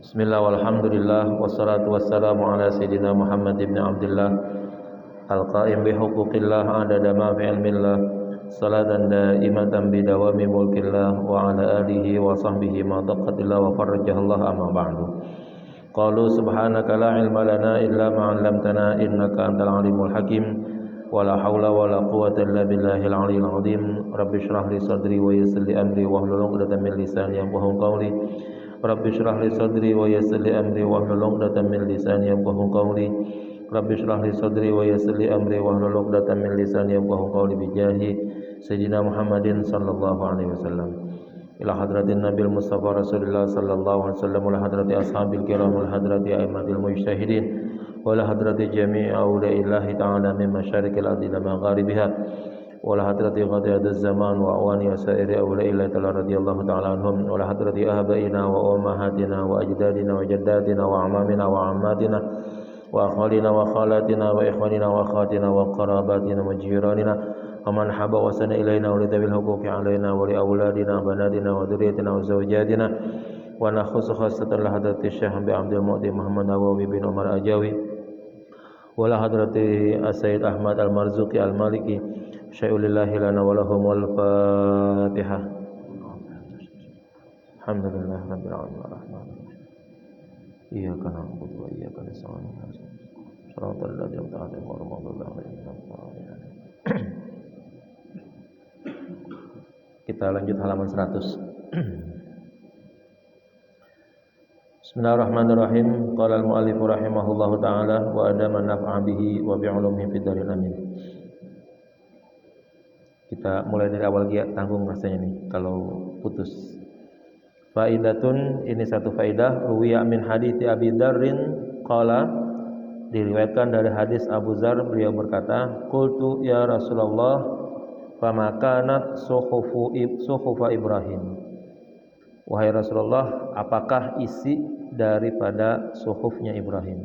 Bismillah walhamdulillah wassalatu wassalamu ala sayyidina Muhammad ibn Abdullah al-qa'im bihuquqillah adada ma fi ilmillah salatan daimatan bidawami mulkillah wa ala alihi wa sahbihi ma taqatillah wa farrajahallah amma ba'du. Qalu subhanaka la ilma lana illa ma 'allamtana innaka antal alimul hakim wa la hawla wa la quwwata illa billahil aliyyil azim. Rabbi shrah li sadri wa yassir li amri wahlul 'uqdatam min lisani yafqahu qawli. Rabbi shrah li sadri wa yassir li amri wahlul 'uqdatam min lisani yafqahu qawli. Rabbi shrah li sadri wa yassir li amri wahlul 'uqdatam min lisani yafqahu qawli bi jahi sayyidina Muhammadin sallallahu alaihi wasallam. Ila hadratin Nabil Mustafa Rasulullah sallallahu alaihi wasallam, ila hadrati ashabil kiram, ila hadrati a'immatil mujtahidin, wa ila hadrati jami'i awliya'illahi ta'ala min masyariqil ardi ila magharibiha, wa ila hadrati qadiyaduz zaman wa awani wa sa'iri awliya'illahi ta'ala radhiyallahu ta'ala anhum, wa ila hadrati abaina wa ummahatina wa ajdadina wa jaddatina wa amamina wa ammatina wa akhalina wa khalatina wa ikhwanina wa akhatina wa qarabatina wa jiranina ومن حب وسن إلينا ولذوي الحقوق علينا ولأولادنا وبناتنا وذريتنا وزوجاتنا ونخص خاصة لحضرة الشيخ عبد المؤتي محمد نووي بن عمر أجاوي ولحضرة السيد أحمد المرزوقي المالكي شيء لله لنا ولهم والفاتحة. الحمد لله رب العالمين الرحمن الرحيم إياك نعبد وإياك نستعين صراط الذين أنعمت عليهم غير المغضوب عليهم ولا الضالين. Kita lanjut halaman 100. Bismillahirrahmanirrahim. Qala al-mu'allif rahimahullahu ta'ala wa adama naf'a bihi wa bi'ulumihi fid daril amin. Kita mulai dari awal dia, tanggung rasanya nih kalau putus. Faidatun, ini satu faidah. Ruwiya min hadithi Abi Dzarrin qala, diriwayatkan dari hadis Abu Dzar, beliau berkata, qultu ya Rasulullah fama kanat suhufa Ibrahim. Wahai Rasulullah, apakah isi daripada suhufnya Ibrahim?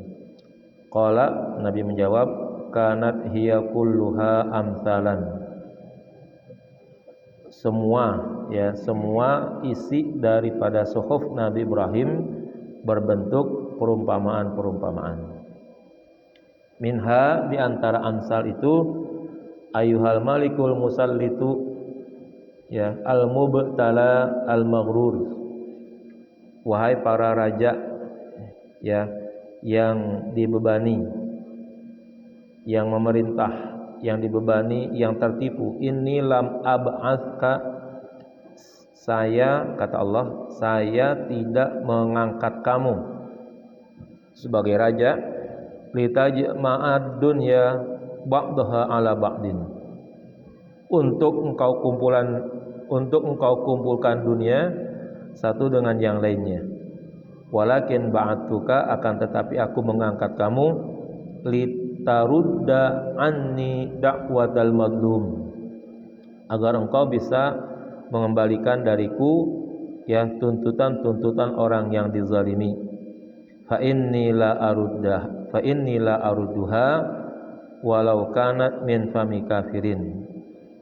Qala, Nabi menjawab, kanat hiya kulluha amsalan. Semua isi daripada suhuf Nabi Ibrahim berbentuk perumpamaan-perumpamaan. Minha, di antara amsal itu, ayyuhal malikul musallitu, ya, al-mubtala al-maghrur. Wahai para raja, ya, yang dibebani, yang memerintah, yang dibebani, yang tertipu. Inni lam ab'atska, saya, kata Allah, saya tidak mengangkat kamu sebagai raja, litajma'ad dunya ba'daha ala ba'din, untuk engkau kumpulkan dunia satu dengan yang lainnya. Walakin ba'atuka, akan tetapi aku mengangkat kamu, litarudda anni da'watal madlum, agar engkau bisa mengembalikan dariku, ya, tuntutan-tuntutan orang yang dizalimi. Fa inni la arudduha walau kanat min fami kafirin,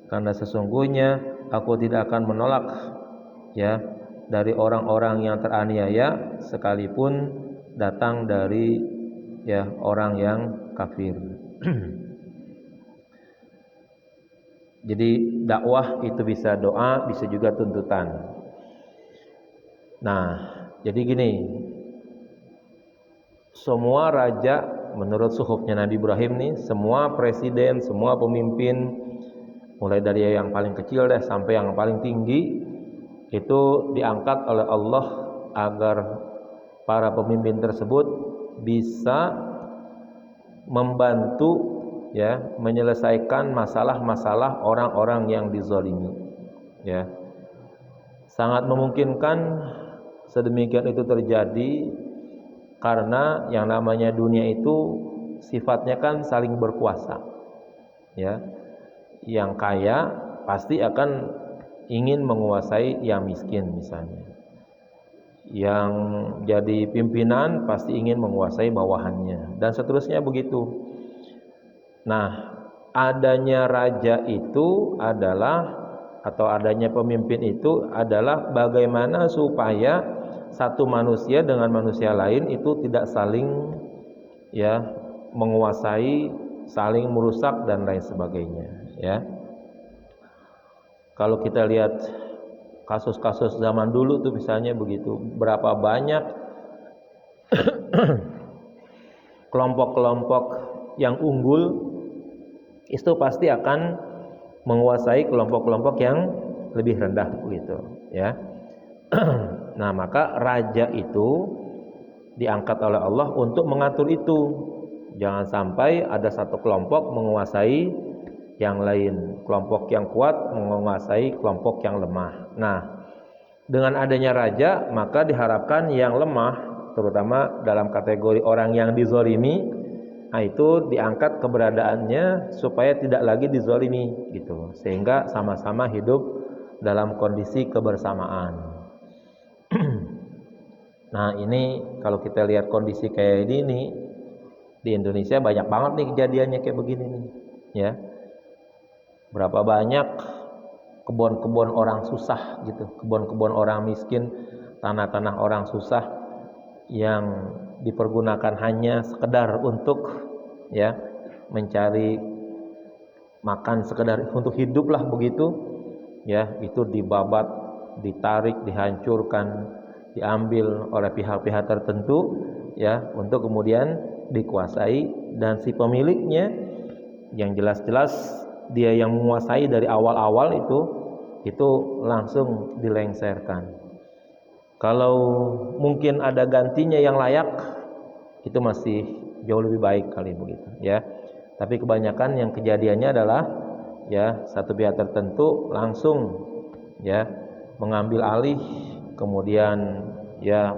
karena sesungguhnya aku tidak akan menolak, ya, dari orang-orang yang teraniaya sekalipun datang dari, ya, orang yang kafir. Jadi dakwah itu bisa doa, bisa juga tuntutan. Nah, jadi gini, semua raja menurut suhufnya Nabi Ibrahim nih, semua presiden, semua pemimpin, mulai dari yang paling kecil deh sampai yang paling tinggi, itu diangkat oleh Allah agar para pemimpin tersebut bisa membantu, ya, menyelesaikan masalah-masalah orang-orang yang dizalimi, ya. Sangat memungkinkan sedemikian itu terjadi karena yang namanya dunia itu sifatnya kan saling berkuasa, ya. Yang kaya pasti akan ingin menguasai yang miskin misalnya. Yang jadi pimpinan pasti ingin menguasai bawahannya, dan seterusnya begitu. Nah, adanya raja itu adalah, atau adanya pemimpin itu adalah bagaimana supaya satu manusia dengan manusia lain itu tidak saling ya menguasai, saling merusak dan lain sebagainya ya. Kalau kita lihat kasus-kasus zaman dulu tuh misalnya begitu, berapa banyak kelompok-kelompok yang unggul itu pasti akan menguasai kelompok-kelompok yang lebih rendah begitu ya. Nah, maka raja itu diangkat oleh Allah untuk mengatur itu. Jangan sampai ada satu kelompok menguasai yang lain, kelompok yang kuat menguasai kelompok yang lemah. Nah, dengan adanya raja maka diharapkan yang lemah, terutama dalam kategori orang yang dizolimi, nah itu diangkat keberadaannya supaya tidak lagi dizolimi gitu, sehingga sama-sama hidup dalam kondisi kebersamaan. Nah, ini kalau kita lihat kondisi kayak ini di Indonesia banyak banget nih kejadiannya kayak begini nih ya. Berapa banyak kebun-kebun orang susah gitu, kebun-kebun orang miskin, tanah-tanah orang susah yang dipergunakan hanya sekedar untuk ya mencari makan, sekedar untuk hidup lah begitu ya, itu dibabat, ditarik, dihancurkan, diambil oleh pihak-pihak tertentu ya, untuk kemudian dikuasai, dan si pemiliknya yang jelas-jelas dia yang menguasai dari awal-awal itu langsung dilengserkan. Kalau mungkin ada gantinya yang layak, itu masih jauh lebih baik kali begitu ya. Tapi kebanyakan yang kejadiannya adalah ya satu pihak tertentu langsung ya mengambil alih, kemudian ya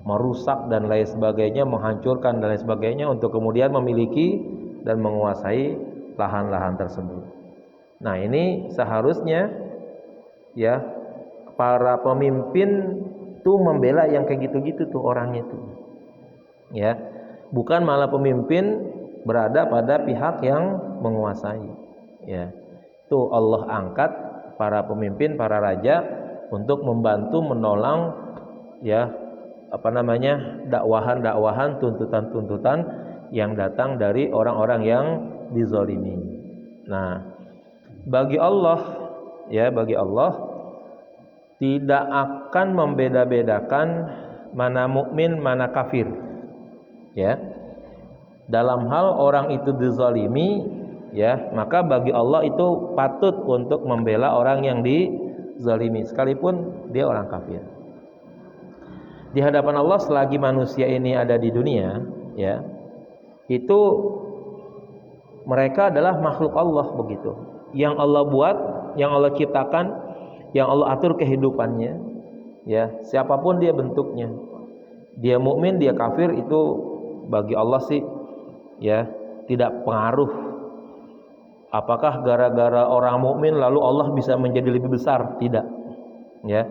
merusak dan lain sebagainya, menghancurkan dan lain sebagainya untuk kemudian memiliki dan menguasai lahan-lahan tersebut. Nah, ini seharusnya ya para pemimpin tuh membela yang kayak gitu-gitu tuh orangnya tuh. Ya, bukan malah pemimpin berada pada pihak yang menguasai. Ya. Tuh Allah angkat para pemimpin, para raja untuk membantu menolong ya dakwahan-dakwahan, tuntutan-tuntutan yang datang dari orang-orang yang dizalimi. Nah, bagi Allah tidak akan membeda-bedakan mana mukmin, mana kafir. Ya. Dalam hal orang itu dizalimi, ya, maka bagi Allah itu patut untuk membela orang yang dizalimi sekalipun dia orang kafir. Di hadapan Allah selagi manusia ini ada di dunia, ya, itu mereka adalah makhluk Allah begitu. Yang Allah buat, yang Allah ciptakan, yang Allah atur kehidupannya, ya, siapapun dia bentuknya. Dia mukmin, dia kafir, itu bagi Allah sih ya tidak pengaruh. Apakah gara-gara orang mukmin lalu Allah bisa menjadi lebih besar? Tidak. Ya.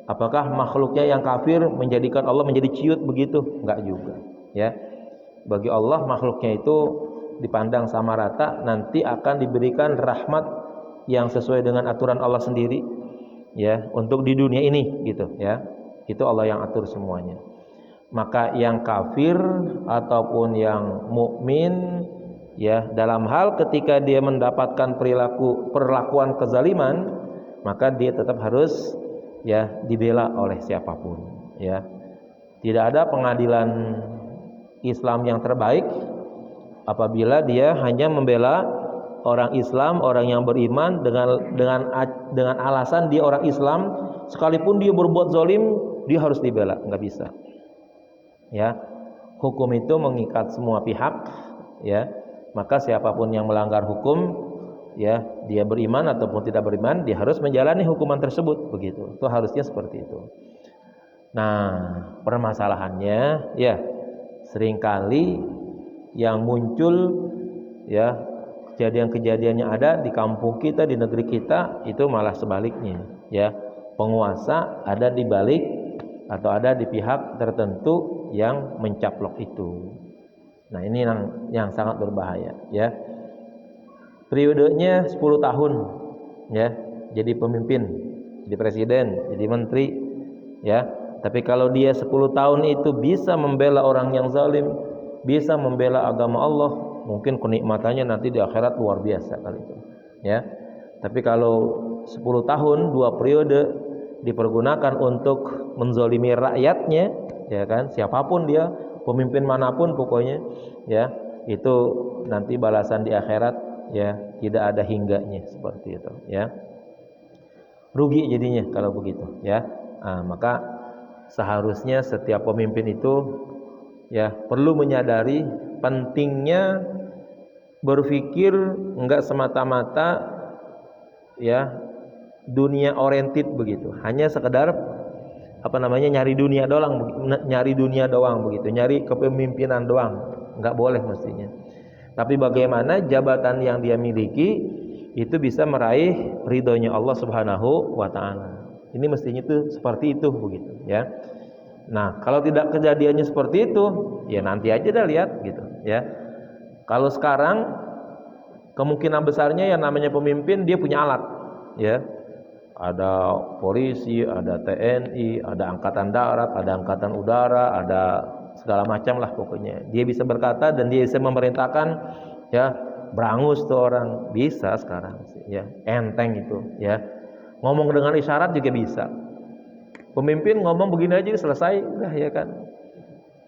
Apakah makhluknya yang kafir menjadikan Allah menjadi ciut begitu? Enggak juga. Ya. Bagi Allah makhluknya itu dipandang sama rata, nanti akan diberikan rahmat yang sesuai dengan aturan Allah sendiri, ya, untuk di dunia ini gitu, ya. Itu Allah yang atur semuanya. Maka yang kafir ataupun yang mukmin, ya, dalam hal ketika dia mendapatkan perlakuan kezaliman, maka dia tetap harus ya dibela oleh siapapun, ya. Tidak ada pengadilan Islam yang terbaik apabila dia hanya membela orang Islam, orang yang beriman dengan alasan dia orang Islam, sekalipun dia berbuat zalim, dia harus dibela, enggak bisa. Ya. Hukum itu mengikat semua pihak, ya. Maka siapapun yang melanggar hukum, ya, dia beriman ataupun tidak beriman, dia harus menjalani hukuman tersebut begitu. Itu harusnya seperti itu. Nah, permasalahannya ya seringkali yang muncul ya kejadian-kejadian yang ada di kampung kita, di negeri kita, itu malah sebaliknya, ya. Penguasa ada di balik atau ada di pihak tertentu yang mencaplok itu. Nah, ini yang sangat berbahaya, ya. Periodenya 10 tahun, ya, jadi pemimpin, jadi presiden, jadi menteri, ya. Tapi kalau dia 10 tahun itu bisa membela orang yang zalim, bisa membela agama Allah, mungkin kenikmatannya nanti di akhirat luar biasa kali itu, ya. Tapi kalau 10 tahun 2 periode dipergunakan untuk menzalimi rakyatnya, ya kan, siapapun dia, pemimpin manapun pokoknya, ya, itu nanti balasan di akhirat, ya, tidak ada hingganya seperti itu, ya. Rugi jadinya kalau begitu, ya. Maka seharusnya setiap pemimpin itu, ya, perlu menyadari pentingnya berpikir enggak semata-mata, ya, dunia oriented begitu, hanya sekedar nyari dunia doang begitu, nyari kepemimpinan doang, enggak boleh mestinya. Tapi bagaimana jabatan yang dia miliki itu bisa meraih ridhonya Allah Subhanahu wa taala. Ini mestinya itu seperti itu begitu, ya. Nah, kalau tidak kejadiannya seperti itu, ya nanti aja dah lihat gitu, ya. Kalau sekarang kemungkinan besarnya yang namanya pemimpin dia punya alat, ya. Ada polisi, ada TNI, ada angkatan darat, ada angkatan udara, ada segala macam lah pokoknya. Dia bisa berkata dan dia bisa memerintahkan, ya, berangus tuh orang, bisa sekarang, ya, enteng itu, ya. Ngomong dengan isyarat juga bisa. Pemimpin ngomong begini aja selesai, udah, ya kan.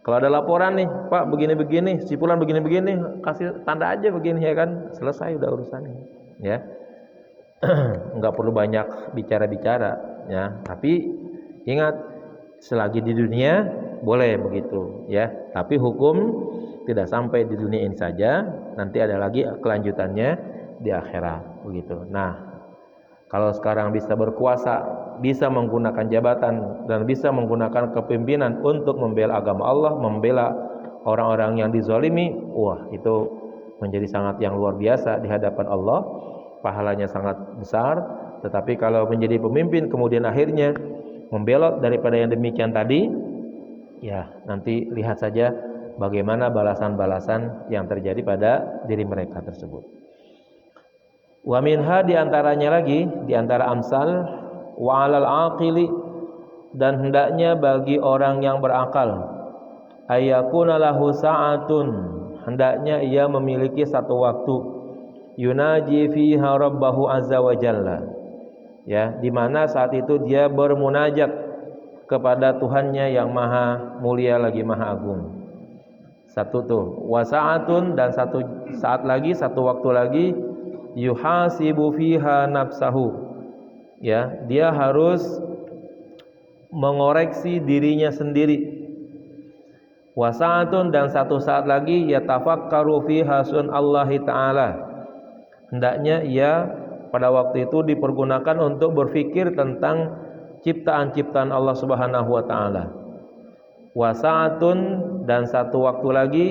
Kalau ada laporan nih, Pak begini-begini, si fulan begini-begini, kasih tanda aja begini, ya kan, selesai udah urusannya, ya. Enggak perlu banyak bicara-bicara, ya. Tapi ingat, selagi di dunia boleh begitu, ya. Tapi hukum tidak sampai di dunia ini saja, nanti ada lagi kelanjutannya di akhirat, begitu. Nah, kalau sekarang bisa berkuasa, bisa menggunakan jabatan dan bisa menggunakan kepemimpinan untuk membela agama Allah, membela orang-orang yang dizalimi, wah, itu menjadi sangat yang luar biasa di hadapan Allah, pahalanya sangat besar. Tetapi kalau menjadi pemimpin kemudian akhirnya membelot daripada yang demikian tadi, ya nanti lihat saja bagaimana balasan-balasan yang terjadi pada diri mereka tersebut. Wa minha, diantaranya lagi, diantara amsal, wa alal aqili, dan hendaknya bagi orang yang berakal, ayyakuna lahu sa'atun, hendaknya ia memiliki satu waktu, yunaji fiha rabbahu azza wa jalla, ya, di mana saat itu dia bermunajat kepada Tuhannya yang maha mulia lagi maha agung. Satu tuh, wa sa'atun, dan satu saat lagi, satu waktu lagi, yuhasibu fiha nafsahu, ya, dia harus mengoreksi dirinya sendiri. Wasa'atun, dan satu saat lagi, yatafakkaru fiha sun'allahi ta'ala, hendaknya ia pada waktu itu dipergunakan untuk berfikir tentang ciptaan-ciptaan Allah Subhanahu wa taala. Wasa'atun, dan satu waktu lagi,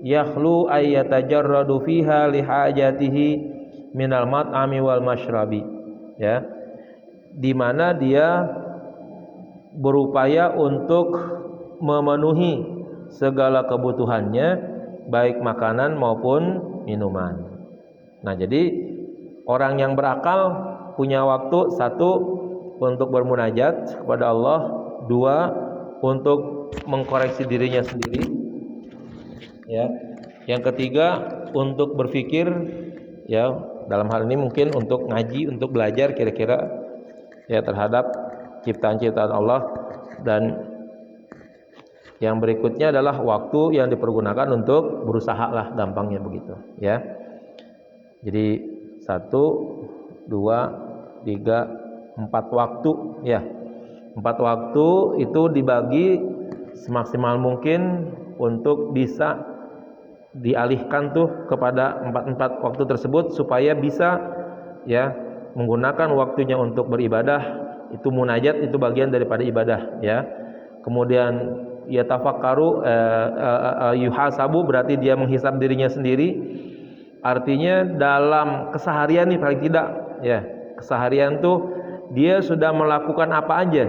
yakhlu ayyatajarradu fiha lihajatihi minal mat'ami wal mashrabi, ya, di mana dia berupaya untuk memenuhi segala kebutuhannya, baik makanan maupun minuman. Nah, jadi orang yang berakal punya waktu, satu, untuk bermunajat kepada Allah, dua, untuk mengkoreksi dirinya sendiri, ya, yang ketiga untuk berpikir, ya, dalam hal ini mungkin untuk ngaji, untuk belajar kira-kira, ya, terhadap ciptaan-ciptaan Allah. Dan yang berikutnya adalah waktu yang dipergunakan untuk berusaha lah, gampangnya begitu, ya. Jadi 1, 2, 3, 4 waktu, ya. 4 waktu itu dibagi semaksimal mungkin untuk bisa dialihkan tuh kepada 4 waktu tersebut supaya bisa, ya, menggunakan waktunya untuk beribadah. Itu munajat, itu bagian daripada ibadah, ya. Kemudian ya tafakkaru, yuhasabu, berarti dia menghisab dirinya sendiri. Artinya dalam keseharian nih, paling tidak, ya, keseharian tuh dia sudah melakukan apa aja,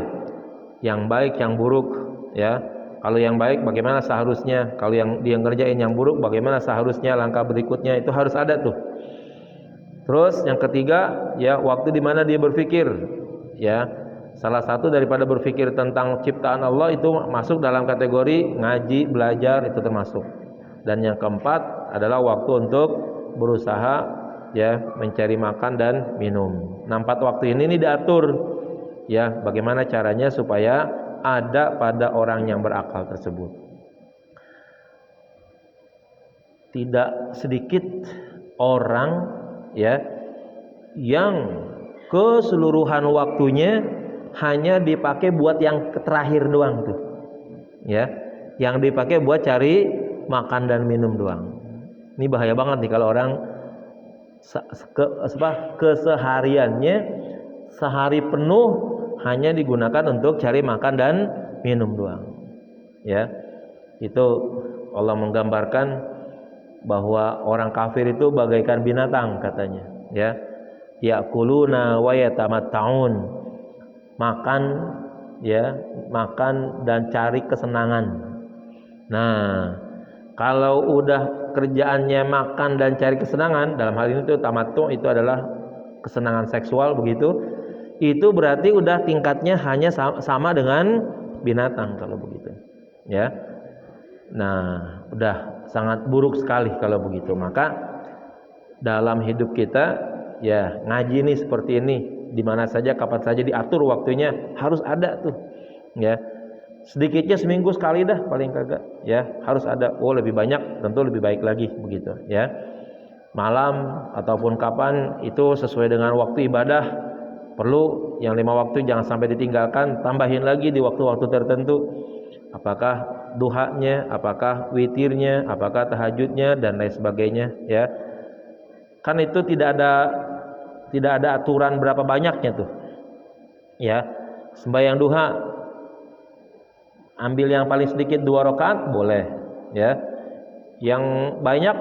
yang baik yang buruk, ya. Kalau yang baik bagaimana seharusnya, kalau yang dia ngerjain yang buruk bagaimana seharusnya, langkah berikutnya itu harus ada tuh. Terus yang ketiga, ya, waktu di mana dia berpikir, ya, Salah satu daripada berpikir tentang ciptaan Allah itu masuk dalam kategori ngaji, belajar, itu termasuk. Dan yang keempat adalah waktu untuk berusaha ya mencari makan dan minum. Nah, 4 waktu ini diatur ya, bagaimana caranya supaya ada pada orang yang berakal tersebut. Tidak sedikit orang ya yang keseluruhan waktunya hanya dipakai buat yang terakhir doang tuh. Ya, yang dipakai buat cari makan dan minum doang. Ini bahaya banget nih kalau orang kesehariannya sehari penuh hanya digunakan untuk cari makan dan minum doang. Ya. Itu Allah menggambarkan bahwa orang kafir itu bagaikan binatang katanya, ya. Ya'kuluna wa yatamatta'un. Makan ya, makan dan cari kesenangan. Nah, kalau udah kerjaannya makan dan cari kesenangan, dalam hal ini tuh tamattu itu adalah kesenangan seksual begitu. Itu berarti udah tingkatnya hanya sama dengan binatang kalau begitu. Ya. Nah, udah sangat buruk sekali kalau begitu. Maka dalam hidup kita ya ngaji nih seperti ini, di mana saja kapan saja diatur waktunya harus ada tuh. Ya. Sedikitnya seminggu sekali dah paling kagak ya, harus ada. Oh, lebih banyak tentu lebih baik lagi begitu ya. Malam ataupun kapan itu sesuai dengan waktu ibadah, perlu yang 5 waktu jangan sampai ditinggalkan, tambahin lagi di waktu-waktu tertentu. Apakah duhanya, apakah witirnya, apakah tahajudnya dan lain sebagainya ya. Kan itu tidak ada aturan berapa banyaknya tuh. Ya. Sembahyang duha ambil yang paling sedikit 2 rakaat boleh ya. Yang banyak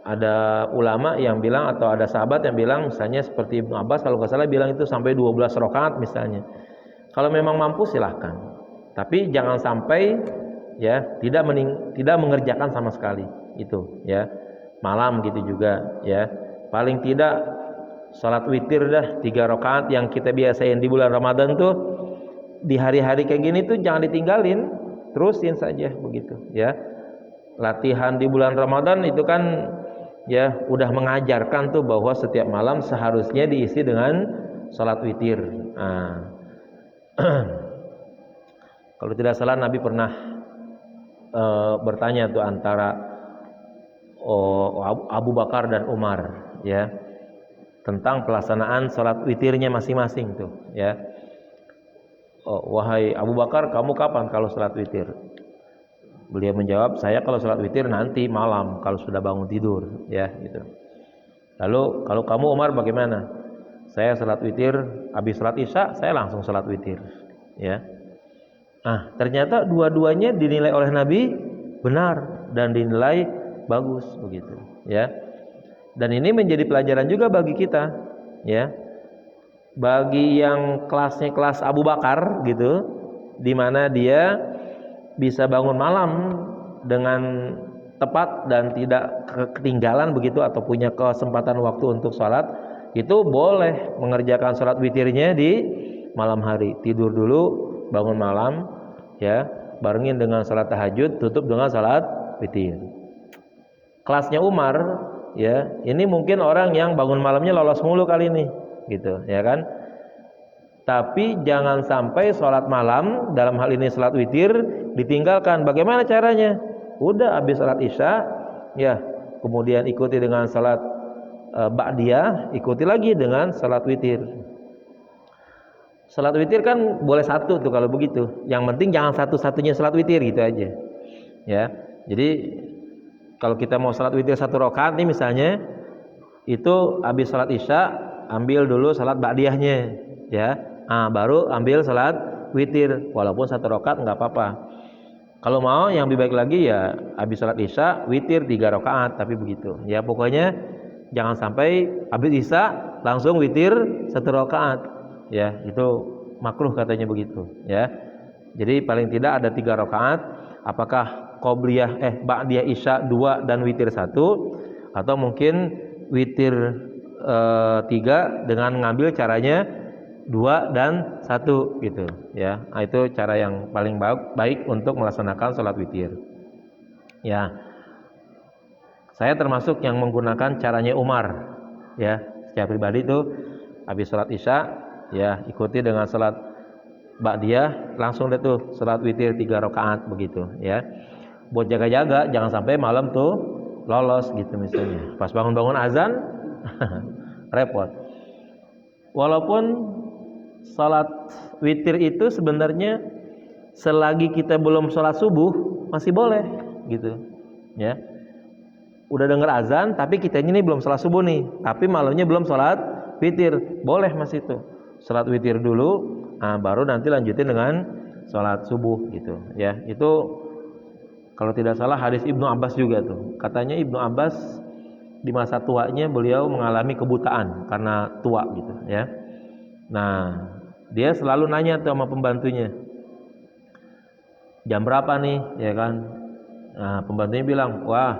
ada ulama yang bilang atau ada sahabat yang bilang misalnya seperti Ibnu Abbas kalau nggak salah bilang itu sampai 12 rakaat misalnya. Kalau memang mampu silahkan. Tapi jangan sampai ya tidak mengerjakan sama sekali itu ya. Malam gitu juga ya. Paling tidak salat witir dah 3 rakaat yang kita biasain di bulan Ramadan tuh, di hari-hari kayak gini tuh jangan ditinggalin, terusin saja begitu ya. Latihan di bulan Ramadan itu kan ya udah mengajarkan tuh bahwa setiap malam seharusnya diisi dengan salat witir. Nah, kalau tidak salah Nabi pernah bertanya tuh antara Abu Bakar dan Umar ya tentang pelaksanaan salat witirnya masing-masing tuh ya. Wahai Abu Bakar, kamu kapan kalau salat witir? Beliau menjawab, saya kalau salat witir nanti malam kalau sudah bangun tidur ya gitu. Lalu kalau kamu Umar bagaimana? Saya salat witir habis salat Isya saya langsung salat witir ya. Nah, ternyata dua-duanya dinilai oleh Nabi benar dan dinilai bagus begitu ya. Dan ini menjadi pelajaran juga bagi kita ya. Bagi yang kelasnya kelas Abu Bakar gitu, di mana dia bisa bangun malam dengan tepat dan tidak ketinggalan begitu atau punya kesempatan waktu untuk sholat, itu boleh mengerjakan sholat witirnya di malam hari. Tidur dulu, bangun malam ya, barengin dengan sholat tahajud, tutup dengan sholat witir. Kelasnya Umar ya, ini mungkin orang yang bangun malamnya lolos mulu kali ini gitu ya kan. Tapi jangan sampai sholat malam, dalam hal ini sholat witir, ditinggalkan. Bagaimana caranya? Udah habis sholat Isya ya, kemudian ikuti dengan sholat ba'diyah, ikuti lagi dengan sholat witir. Sholat witir kan boleh satu tuh kalau begitu. Yang penting jangan satu-satunya sholat witir gitu aja ya. Jadi kalau kita mau sholat witir 1 rakaat nih misalnya, itu habis sholat Isya ambil dulu sholat ba'diyahnya ya. Baru ambil sholat witir, walaupun 1 rakaat nggak apa-apa. Kalau mau yang lebih baik lagi ya habis sholat Isya witir 3 rakaat, tapi begitu ya. Pokoknya jangan sampai habis Isya langsung witir 1 rakaat ya, itu makruh katanya begitu ya. Jadi paling tidak ada 3 rakaat, apakah qobliyah ba'diyah Isya 2 dan witir 1, atau mungkin witir 3 dengan ngambil caranya 2 dan 1 gitu ya. Nah, itu cara yang paling baik untuk melaksanakan sholat witir. Ya. Saya termasuk yang menggunakan caranya Umar ya. Secara pribadi itu habis sholat Isya ya ikuti dengan sholat ba'diyah, langsung deh tuh sholat witir 3 rakaat begitu ya. Buat jaga-jaga jangan sampai malam tuh lolos gitu misalnya. Pas bangun-bangun azan repot. Walaupun sholat witir itu sebenarnya selagi kita belum sholat subuh masih boleh gitu ya. Udah denger azan tapi kita ini belum sholat subuh nih, tapi malamnya belum sholat witir, boleh masih itu sholat witir dulu, baru nanti lanjutin dengan sholat subuh gitu ya. Itu kalau tidak salah hadis Ibnu Abbas juga tuh, katanya Ibnu Abbas di masa tuanya beliau mengalami kebutaan karena tua gitu ya. Nah dia selalu nanya tuh sama pembantunya, jam berapa nih ya kan. Nah pembantunya bilang, wah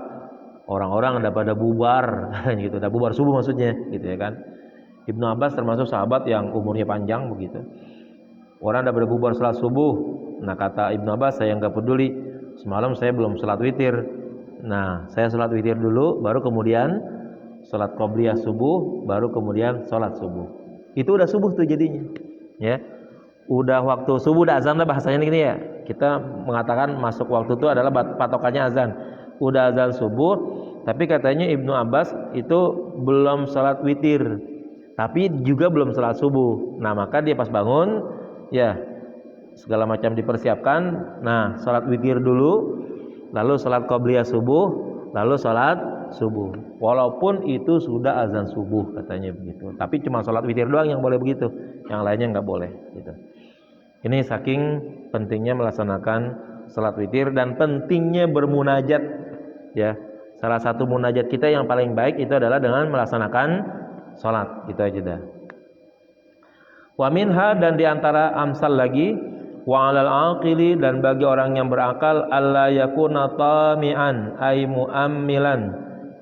orang-orang udah pada bubar gitu, udah bubar subuh maksudnya gitu ya kan. Ibnu Abbas termasuk sahabat yang umurnya panjang begitu. Orang udah pada bubar sholat subuh. Nah kata Ibnu Abbas, saya nggak peduli, semalam saya belum sholat witir. Nah saya sholat witir dulu, baru kemudian sholat qobliyah subuh, baru kemudian sholat subuh. Itu udah subuh tuh jadinya ya. Udah waktu subuh, udah azan lah bahasanya gini ya. Kita mengatakan masuk waktu itu adalah patokannya azan. Udah azan subuh, tapi katanya Ibnu Abbas itu belum sholat witir, tapi juga belum sholat subuh. Nah maka dia pas bangun ya segala macam dipersiapkan. Nah sholat witir dulu, lalu sholat qobliyah subuh, lalu sholat subuh. Walaupun itu sudah azan subuh katanya begitu, tapi cuma sholat witir doang yang boleh begitu, yang lainnya nggak boleh gitu. Ini saking pentingnya melaksanakan sholat witir dan pentingnya bermunajat ya. Salah satu munajat kita yang paling baik itu adalah dengan melaksanakan sholat, gitu aja dah. Wa minha, dan diantara amsal lagi, wa 'alal aqili, dan bagi orang yang berakal, alla yakuna tami'an ay mu'ammilan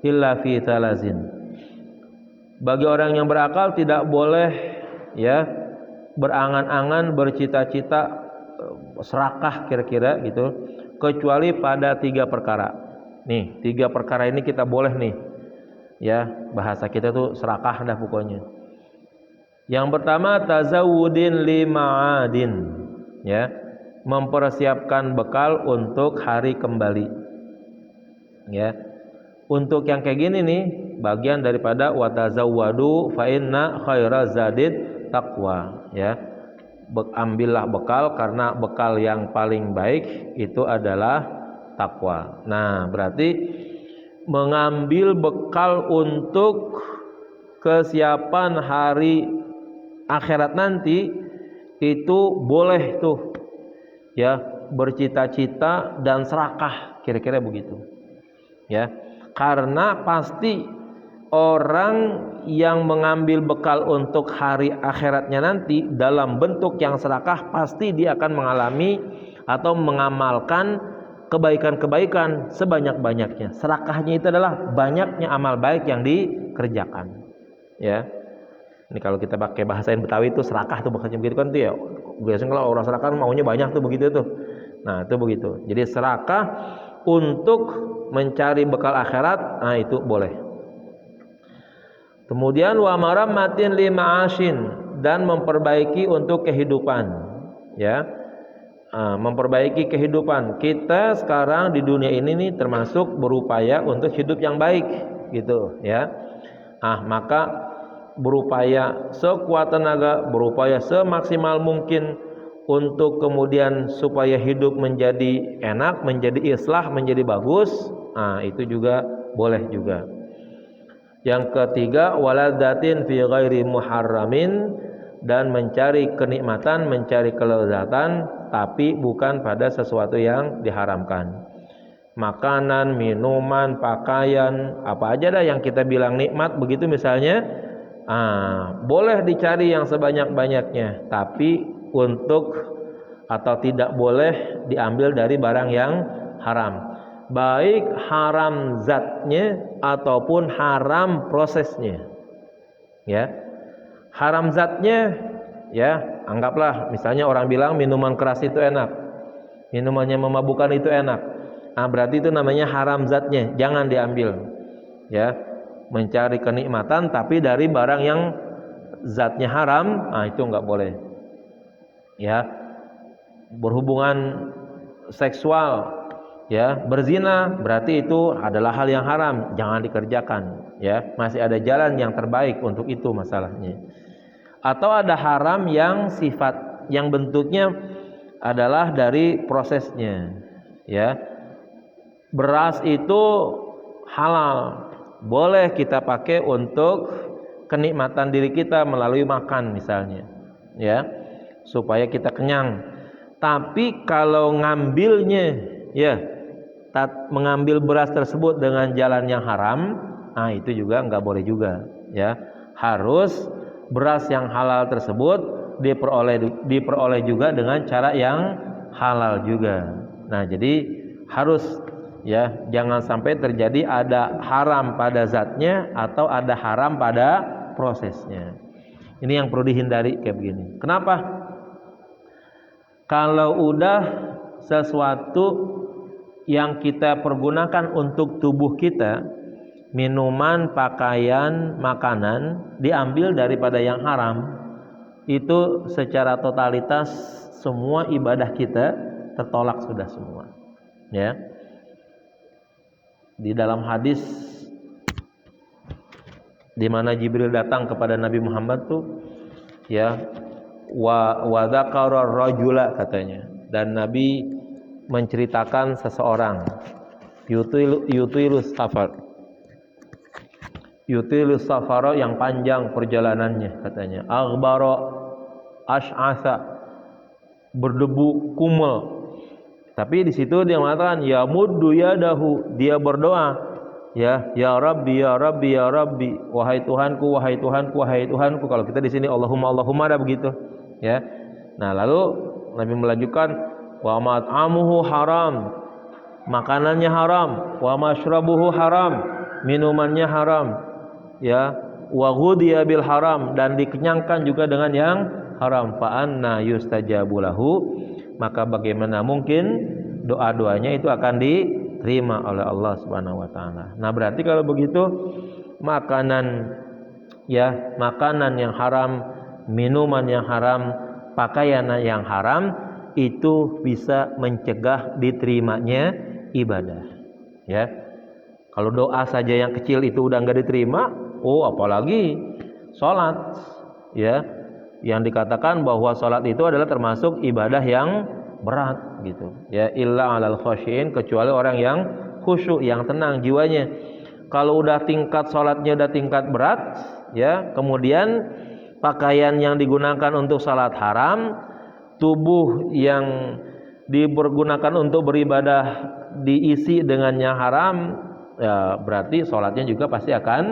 illa fi thalazin. Bagi orang yang berakal tidak boleh ya berangan-angan, bercita-cita serakah kira-kira gitu, kecuali pada 3 perkara. Nih 3 perkara ini kita boleh nih ya, bahasa kita tuh serakah dah pokoknya. Yang pertama tazawudin lima'adin ya, mempersiapkan bekal untuk hari kembali ya. Untuk yang kayak gini nih bagian daripada watazawwadu fa inna khaira zadid taqwa ya. Ambillah bekal karena bekal yang paling baik itu adalah takwa. Nah, berarti mengambil bekal untuk kesiapan hari akhirat nanti itu boleh tuh ya, bercita-cita dan serakah kira-kira begitu ya. Karena pasti orang yang mengambil bekal untuk hari akhiratnya nanti dalam bentuk yang serakah, pasti dia akan mengalami atau mengamalkan kebaikan-kebaikan sebanyak-banyaknya. Serakahnya itu adalah banyaknya amal baik yang dikerjakan ya. Ini kalau kita pakai bahasa yang Betawi itu serakah tuh bahasanya begitu kan tuh ya. Biasanya kalau orang serakah maunya banyak tuh begitu tuh. Nah itu begitu. Jadi serakah untuk mencari bekal akhirat, nah itu boleh. Kemudian wa marammatin lima'ashin, dan memperbaiki untuk kehidupan ya. Memperbaiki kehidupan kita sekarang di dunia ini nih, termasuk berupaya untuk hidup yang baik gitu ya. Maka berupaya sekuat tenaga, berupaya semaksimal mungkin untuk kemudian supaya hidup menjadi enak, menjadi islah, menjadi bagus. Itu juga boleh juga. Yang ketiga waladatin fi ghairi muharramin, dan mencari kenikmatan, mencari kelezatan tapi bukan pada sesuatu yang diharamkan. Makanan, minuman, pakaian, apa aja dah yang kita bilang nikmat begitu misalnya, boleh dicari yang sebanyak-banyaknya, tapi untuk atau tidak boleh diambil dari barang yang haram, baik haram zatnya ataupun haram prosesnya ya. Haram zatnya ya, anggaplah misalnya orang bilang minuman keras itu enak, minumannya memabukkan itu enak. Nah, berarti itu namanya haram zatnya, jangan diambil. Ya, mencari kenikmatan tapi dari barang yang zatnya haram, nah itu enggak boleh. Ya, berhubungan seksual, ya, berzina, berarti itu adalah hal yang haram, jangan dikerjakan. Ya, masih ada jalan yang terbaik untuk itu masalahnya. Atau ada haram yang sifat, yang bentuknya adalah dari prosesnya. Ya, beras itu halal, boleh kita pakai untuk kenikmatan diri kita melalui makan misalnya, ya, supaya kita kenyang. Tapi kalau ngambilnya, ya, mengambil beras tersebut dengan jalan yang haram, nah itu juga nggak boleh juga. Ya, harus beras yang halal tersebut diperoleh juga dengan cara yang halal juga. Nah, jadi harus, ya, jangan sampai terjadi ada haram pada zatnya atau ada haram pada prosesnya. Ini yang perlu dihindari kayak begini. Kenapa? Kalau udah sesuatu yang kita pergunakan untuk tubuh kita, minuman, pakaian, makanan, diambil daripada yang haram, itu secara totalitas semua ibadah kita tertolak sudah semua. Ya. Di dalam hadis di mana Jibril datang kepada Nabi Muhammad tuh, ya, wa dzakara rajula katanya, dan Nabi menceritakan seseorang yutilus safar yang panjang perjalanannya katanya, aghbara ash'asa, berdebu kumel. Tapi di situ dia mengatakan ya muddu yadahu, dia berdoa, ya Rabbi ya Rabbi ya Rabbi, wahai Tuhanku wahai Tuhanku wahai Tuhanku. Kalau kita di sini Allahumma Allahumma ada begitu, ya. Nah, lalu Nabi melanjutkan wa mat'amuhu haram, makanannya haram, wa mashrabuhu haram, minumannya haram, ya, wa ghudiya bil haram, dan dikenyangkan juga dengan yang haram. Fa anna yustajabu lahu, maka bagaimana mungkin doa-doanya itu akan diterima oleh Allah Subhanahu wa taala. Nah, berarti kalau begitu makanan, ya, makanan yang haram, minuman yang haram, pakaian yang haram itu bisa mencegah diterimanya ibadah. Ya. Kalau doa saja yang kecil itu udah enggak diterima, apalagi salat, ya. Yang dikatakan bahwa salat itu adalah termasuk ibadah yang berat gitu. Ya, illa 'alal khasyin, kecuali orang yang khusyuk, yang tenang jiwanya. Kalau udah tingkat salatnya udah tingkat berat, ya, kemudian pakaian yang digunakan untuk salat haram, tubuh yang dipergunakan untuk beribadah diisi dengan yang haram, ya, berarti salatnya juga pasti akan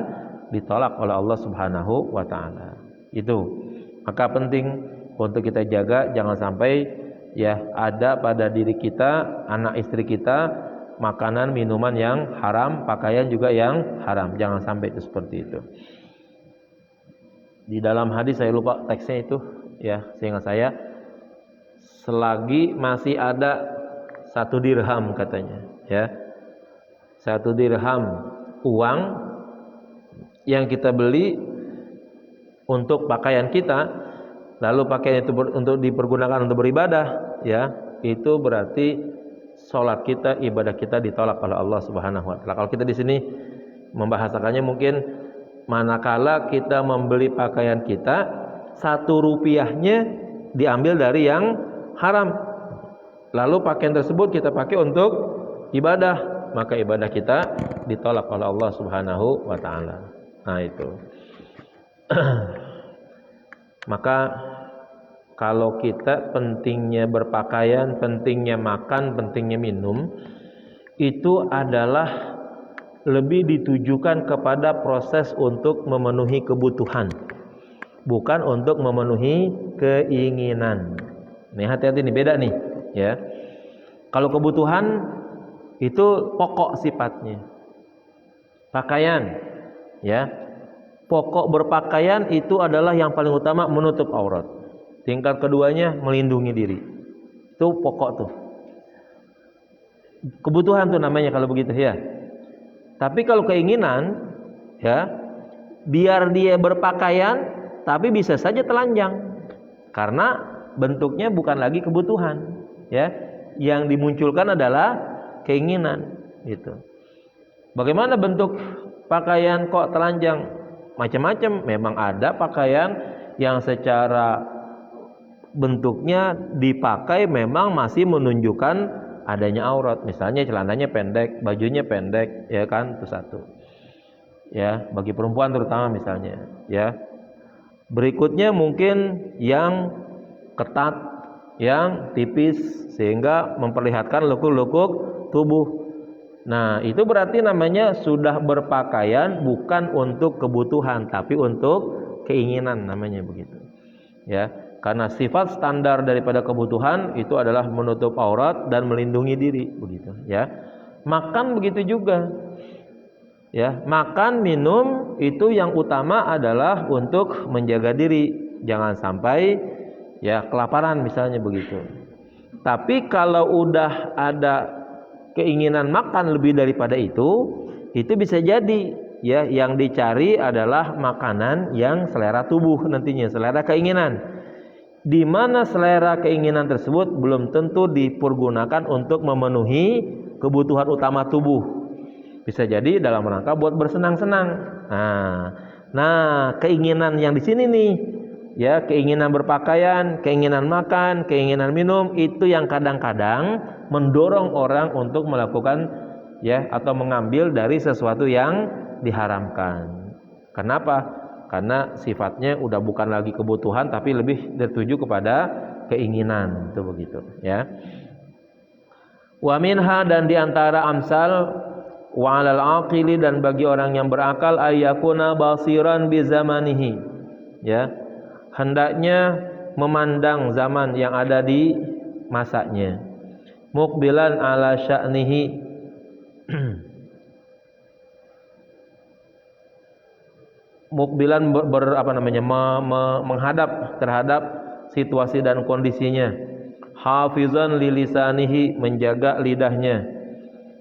ditolak oleh Allah Subhanahu wa taala. Itu. Maka penting untuk kita jaga jangan sampai, ya, ada pada diri kita, anak istri kita, makanan, minuman yang haram, pakaian juga yang haram. Jangan sampai itu seperti itu. Di dalam hadis saya lupa teksnya itu, ya, seingat saya, selagi masih ada 1 dirham katanya, ya, 1 dirham uang yang kita beli untuk pakaian kita, lalu pakaian itu untuk dipergunakan untuk beribadah, ya, itu berarti salat kita, ibadah kita ditolak oleh Allah Subhanahu wa taala. Kalau kita di sini membahasakannya mungkin manakala kita membeli pakaian kita, 1 rupiahnya diambil dari yang haram, lalu pakaian tersebut kita pakai untuk ibadah, maka ibadah kita ditolak oleh Allah Subhanahu wa taala. Nah, itu. Maka kalau kita pentingnya berpakaian, pentingnya makan, pentingnya minum, itu adalah lebih ditujukan kepada proses untuk memenuhi kebutuhan, bukan untuk memenuhi keinginan. Nih, hati-hati nih, beda nih, ya. Kalau kebutuhan itu pokok sifatnya. Pakaian, ya. Pokok berpakaian itu adalah yang paling utama, menutup aurat. Tingkat keduanya melindungi diri. Itu pokok tuh. Kebutuhan tuh namanya kalau begitu ya. Tapi kalau keinginan ya, biar dia berpakaian tapi bisa saja telanjang. Karena bentuknya bukan lagi kebutuhan, ya. Yang dimunculkan adalah keinginan, gitu. Bagaimana bentuk pakaian kok telanjang? Macam-macam. Memang ada pakaian yang secara bentuknya dipakai memang masih menunjukkan adanya aurat. Misalnya celananya pendek, bajunya pendek, ya kan? Itu satu. Ya, bagi perempuan terutama misalnya, ya. Berikutnya mungkin yang ketat, yang tipis sehingga memperlihatkan lekuk-lekuk tubuh. Nah, itu berarti namanya sudah berpakaian bukan untuk kebutuhan tapi untuk keinginan, namanya begitu. Ya, karena sifat standar daripada kebutuhan itu adalah menutup aurat dan melindungi diri, begitu, ya. Makan begitu juga. Ya, makan, minum itu yang utama adalah untuk menjaga diri, jangan sampai ya kelaparan misalnya begitu. Tapi kalau udah ada keinginan makan lebih daripada itu bisa jadi ya yang dicari adalah makanan yang selera tubuh nantinya, selera keinginan. Di mana selera keinginan tersebut belum tentu dipergunakan untuk memenuhi kebutuhan utama tubuh. Bisa jadi dalam rangka buat bersenang-senang. Nah, keinginan yang di sini nih, ya, keinginan berpakaian, keinginan makan, keinginan minum itu yang kadang-kadang mendorong orang untuk melakukan ya atau mengambil dari sesuatu yang diharamkan. Kenapa? Karena sifatnya udah bukan lagi kebutuhan tapi lebih tertuju kepada keinginan, itu begitu, ya. Wa minha, dan diantara amsal wa 'alal aqili, dan bagi orang yang berakal, ayyakuna basiran bi zamanihi, ya, hendaknya memandang zaman yang ada di masanya, muqbilan ala sya'nihi, mukbilan menghadap terhadap situasi dan kondisinya, hafizan lilisanihi, menjaga lidahnya,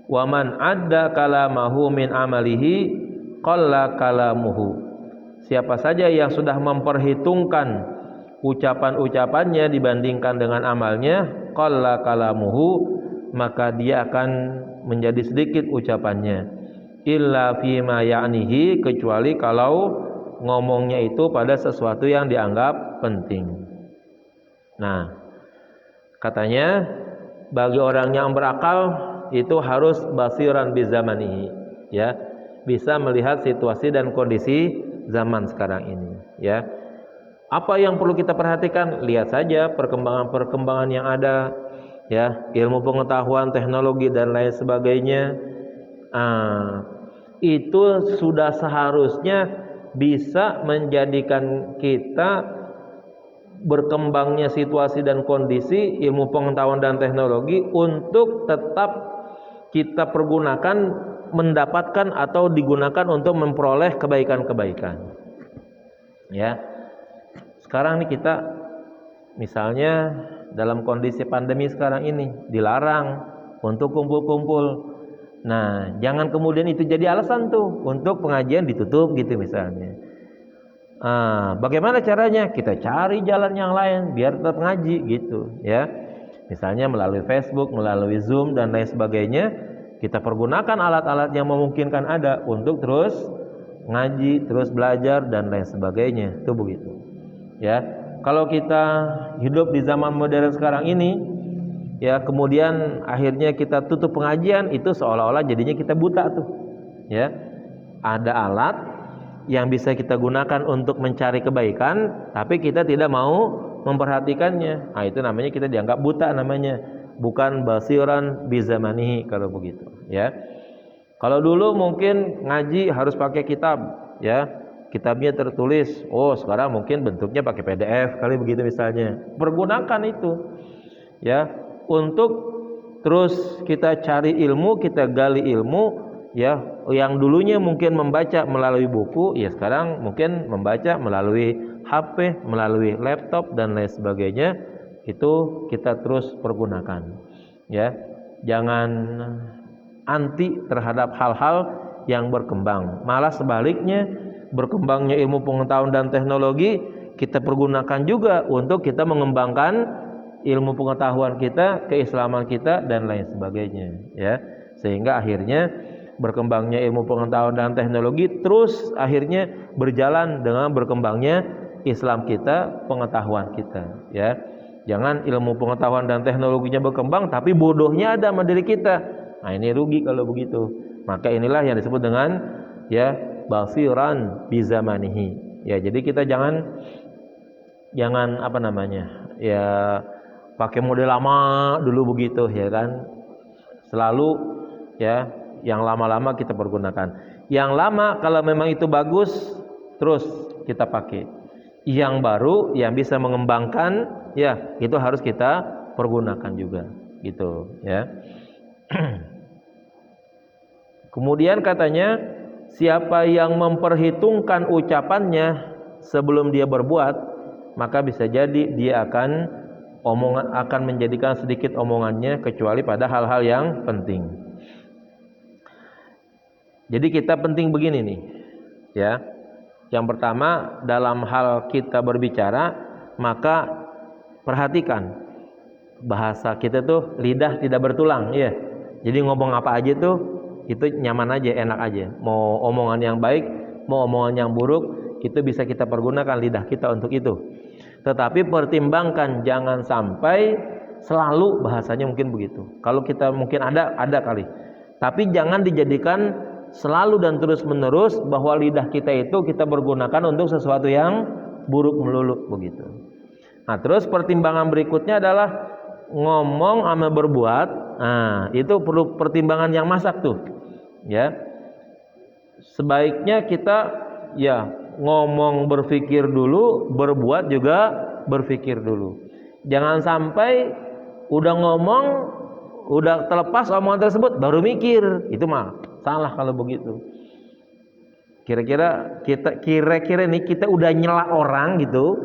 waman adda kalamahu min amalihi qalla kalamuhu, siapa saja yang sudah memperhitungkan ucapan-ucapannya dibandingkan dengan amalnya, qalla kalamuhu, maka dia akan menjadi sedikit ucapannya, illa fima ya'nihi, kecuali kalau ngomongnya itu pada sesuatu yang dianggap penting. Nah, katanya bagi orang yang berakal itu harus basiran bi zamanihi, ya, bisa melihat situasi dan kondisi zaman sekarang ini, ya. Apa yang perlu kita perhatikan? Lihat saja perkembangan-perkembangan yang ada, ya, ilmu pengetahuan, teknologi dan lain sebagainya. Itu sudah seharusnya bisa menjadikan kita berkembangnya situasi dan kondisi ilmu pengetahuan dan teknologi untuk tetap kita pergunakan, mendapatkan atau digunakan untuk memperoleh kebaikan-kebaikan, ya. Sekarang nih kita misalnya dalam kondisi pandemi sekarang ini dilarang untuk kumpul-kumpul. Nah, jangan kemudian itu jadi alasan tuh untuk pengajian ditutup gitu misalnya. Bagaimana caranya? Kita cari jalan yang lain biar tetap ngaji gitu, ya. Misalnya melalui Facebook, melalui Zoom dan lain sebagainya, kita pergunakan alat-alat yang memungkinkan ada untuk terus ngaji, terus belajar dan lain sebagainya. Itu begitu. Ya. Kalau kita hidup di zaman modern sekarang ini, ya, kemudian akhirnya kita tutup pengajian, itu seolah-olah jadinya kita buta tuh. Ya. Ada alat yang bisa kita gunakan untuk mencari kebaikan, tapi kita tidak mau memperhatikannya. Nah, itu namanya kita dianggap buta namanya, bukan basiran bi zamanihi kalau begitu, ya. Kalau dulu mungkin ngaji harus pakai kitab, ya. Kitabnya tertulis. Oh, sekarang mungkin bentuknya pakai PDF kali begitu misalnya. Pergunakan itu, ya, untuk terus kita cari ilmu, kita gali ilmu, ya. Yang dulunya mungkin membaca melalui buku, ya sekarang mungkin membaca melalui HP, melalui laptop dan lain sebagainya, itu kita terus pergunakan. Ya, jangan anti terhadap hal-hal yang berkembang. Malah sebaliknya, berkembangnya ilmu pengetahuan dan teknologi kita pergunakan juga untuk kita mengembangkan ilmu pengetahuan kita, keislaman kita dan lain sebagainya, ya. Sehingga akhirnya berkembangnya ilmu pengetahuan dan teknologi terus akhirnya berjalan dengan berkembangnya Islam kita, pengetahuan kita, ya. Jangan ilmu pengetahuan dan teknologinya berkembang tapi bodohnya ada sama diri kita. Nah, ini rugi kalau begitu. Maka inilah yang disebut dengan ya basiran bi zamanihi. Ya, jadi kita jangan apa namanya? Ya pakai model lama dulu begitu, ya kan? Selalu ya yang lama-lama kita pergunakan. Yang lama kalau memang itu bagus terus kita pakai. Yang baru yang bisa mengembangkan ya itu harus kita pergunakan juga gitu, ya. Kemudian katanya siapa yang memperhitungkan ucapannya sebelum dia berbuat, maka bisa jadi dia akan menjadikan sedikit omongannya kecuali pada hal-hal yang penting. Jadi kita penting begini nih, ya. Yang pertama dalam hal kita berbicara, maka perhatikan bahasa kita tuh lidah tidak bertulang, ya. Jadi ngomong apa aja tuh itu nyaman aja, enak aja. Mau omongan yang baik, mau omongan yang buruk, itu bisa kita pergunakan lidah kita untuk itu. Tetapi pertimbangkan jangan sampai selalu bahasanya mungkin begitu. Kalau kita mungkin ada kali. Tapi jangan dijadikan selalu dan terus-menerus bahwa lidah kita itu kita pergunakan untuk sesuatu yang buruk melulu begitu. Nah, terus pertimbangan berikutnya adalah ngomong sama berbuat. Nah, itu perlu pertimbangan yang masak tuh. Ya. Sebaiknya kita ya ngomong berpikir dulu, berbuat juga berpikir dulu. Jangan sampai udah ngomong, udah terlepas omongan tersebut baru mikir. Itu mah salah kalau begitu. Kira-kira nih kita udah nyela orang gitu,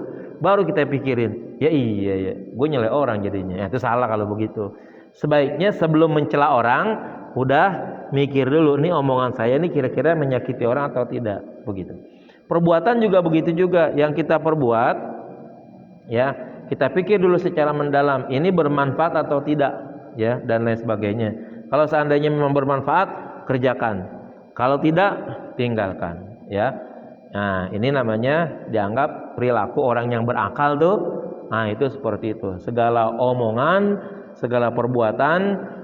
baru kita pikirin. Ya iya ya, gue nyela orang jadinya. Itu salah kalau begitu. Sebaiknya sebelum mencela orang, udah mikir dulu nih omongan saya nih kira-kira menyakiti orang atau tidak, begitu. Perbuatan juga begitu juga. Yang kita perbuat, ya kita pikir dulu secara mendalam. Ini bermanfaat atau tidak, ya dan lain sebagainya. Kalau seandainya memang bermanfaat, kerjakan. Kalau tidak, tinggalkan, ya. Nah, ini namanya dianggap perilaku orang yang berakal tuh. Nah, itu seperti itu. Segala omongan, segala perbuatan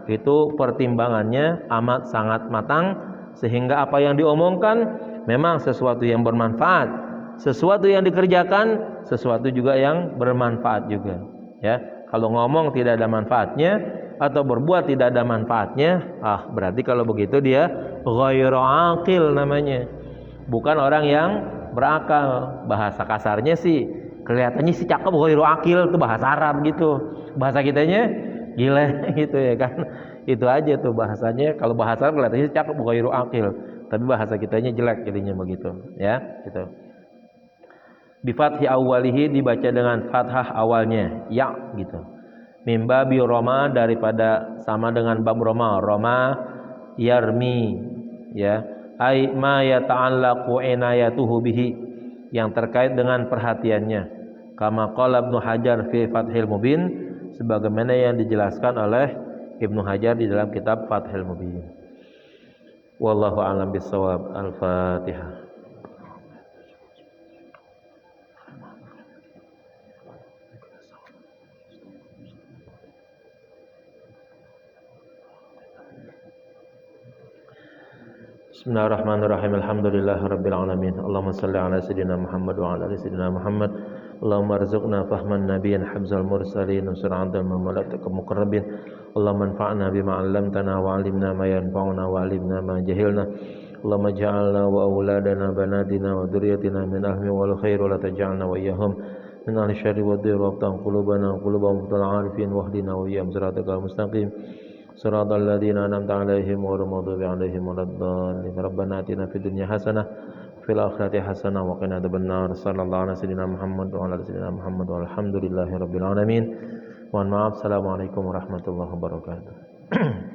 itu pertimbangannya amat sangat matang sehingga apa yang diomongkan memang sesuatu yang bermanfaat, sesuatu yang dikerjakan, sesuatu juga yang bermanfaat juga, ya. Kalau ngomong tidak ada manfaatnya atau berbuat tidak ada manfaatnya, berarti kalau begitu dia ghairu aqil namanya. Bukan orang yang berakal. Bahasa kasarnya sih kelihatannya sih cakep, ghairu aqil itu bahasa Arab gitu. Bahasa kitanya gila gitu ya kan. Itu aja tuh bahasanya. Kalau bahasa Arab kelihatannya sih cakep, ghairu aqil. Tapi bahasa kitanya jelek jadinya begitu, ya, gitu. Bi fathi awwalihi dibaca dengan fathah awalnya, ya gitu. Mimba bi roma daripada sama dengan bab roma yarmi, ya. Ai ma yata'allaqu inayatuhu bihi, yang terkait dengan perhatiannya. Kama qala Ibnu Hajar fi Fathil Mubin, sebagaimana yang dijelaskan oleh Ibnu Hajar di dalam kitab Fathil Mubin. Wallahu a'lam bissawab. Al-Fatihah. Bismillahirrahmanirrahim. Alhamdulillahirabbil alamin. Allahumma shalli ala sayidina Muhammad wa ala ali sayidina Muhammad. Allahumma arzuqna fahman nabiyyin habzal mursalin wa sur'atal mamalaika muqarrabin. Allahumma anfa'na bima 'allamtana wa 'allimna ma yanfa'una wa 'allimna ma jahilna. Allahumma ja'alna wa auladana banatina wa dzurriyyatina min ahli wal khair wa la taj'alna wa iyyahum min ahli syarri wa dhir wa qtan qulubana qulubahum bil 'arifin wahdina wa iyyahum siratal mustaqim. Siratal ladzina an'amta 'alaihim ghairil maghdubi 'alaihim waladdallin. Rabbana atina fid dunya hasanah fil akhirati hasanah wa qina adzabannar. Sallallahu ala sayyidina Muhammad wa ala sayyidina Muhammad walhamdulillahi rabbil alamin. Mohon maaf. Assalamualaikum warahmatullahi wabarakatuh.